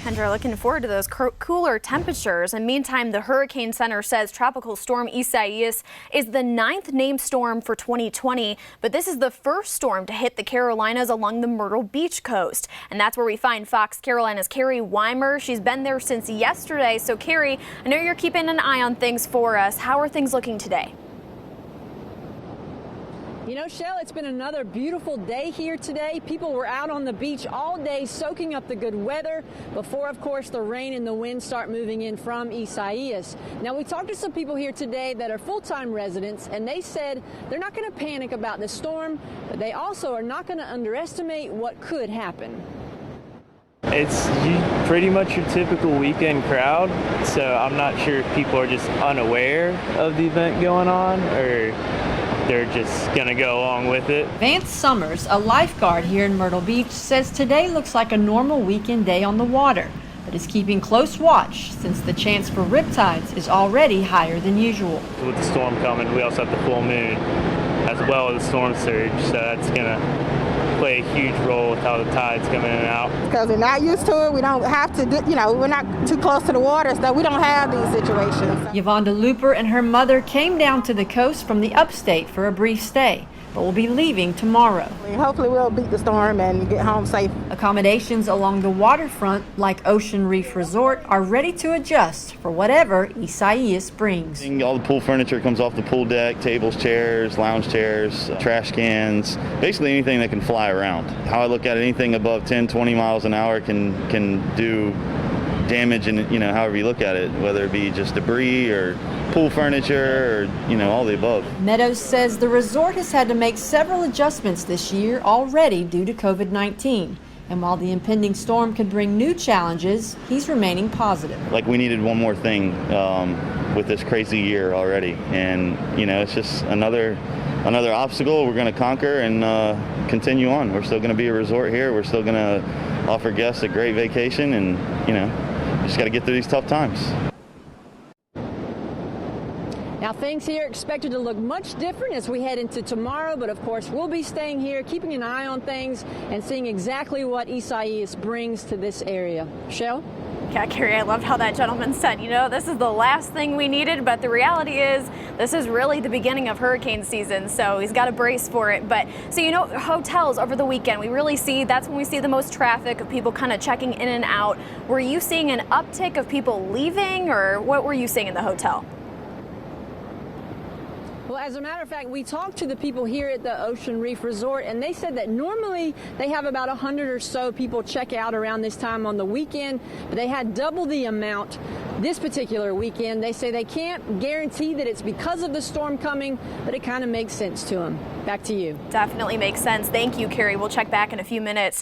Kendra, looking forward to those cooler temperatures. And meantime, the Hurricane Center says Tropical Storm Isaias is the 9th named storm for 2020, but this is the first storm to hit the Carolinas along the Myrtle Beach coast. And that's where we find Fox Carolina's Carrie Weimer. She's been there since yesterday. So Carrie, I know you're keeping an eye on things for us. How are things looking today? You know, Shell, it's been another beautiful day here today. People were out on the beach all day soaking up the good weather before, of course, the rain and the wind start moving in from Isaias. Now, we talked to some people here today that are full-time residents, and they said they're not going to panic about the storm, but they also are not going to underestimate what could happen. It's pretty much your typical weekend crowd, so I'm not sure if people are just unaware of the event going on or they're just gonna go along with it. Vance Summers, a lifeguard here in Myrtle Beach, says today looks like a normal weekend day on the water, but is keeping close watch since the chance for riptides is already higher than usual. With the storm coming, we also have the full moon as well as the storm surge, so that's gonna play a huge role with how the tides come in and out. Because we're not used to it, we don't have to, we're not too close to the water, so we don't have these situations. Yvonne Looper and her mother came down to the coast from the upstate for a brief stay, but will be leaving tomorrow. Hopefully we'll beat the storm and get home safe. Accommodations along the waterfront, like Ocean Reef Resort, are ready to adjust for whatever Isaias brings. All the pool furniture comes off the pool deck, tables, chairs, lounge chairs, trash cans, basically anything that can fly around. How I look at it, anything above 10, 20 miles an hour can do damage, and however you look at it, whether it be just debris or pool furniture or all the above. Meadows says the resort has had to make several adjustments this year already due to COVID-19. And while the impending storm could bring new challenges, he's remaining positive. Like, we needed one more thing with this crazy year already, and it's just another obstacle we're going to conquer and continue on. We're still going to be a resort here. We're still going to offer guests a great vacation, and just got to get through these tough times. Now, things here are expected to look much different as we head into tomorrow, but of course we'll be staying here, keeping an eye on things and seeing exactly what Isaias brings to this area. Shell? Yeah, Carrie, I loved how that gentleman said, this is the last thing we needed, but the reality is this is really the beginning of hurricane season, so he's got to brace for it. But so, hotels over the weekend, that's when we see the most traffic of people kind of checking in and out. Were you seeing an uptick of people leaving, or what were you seeing in the hotel? Well, as a matter of fact, we talked to the people here at the Ocean Reef Resort, and they said that normally they have about 100 or so people check out around this time on the weekend, but they had double the amount this particular weekend. They say they can't guarantee that it's because of the storm coming, but it kind of makes sense to them. Back to you. Definitely makes sense. Thank you, Carrie. We'll check back in a few minutes.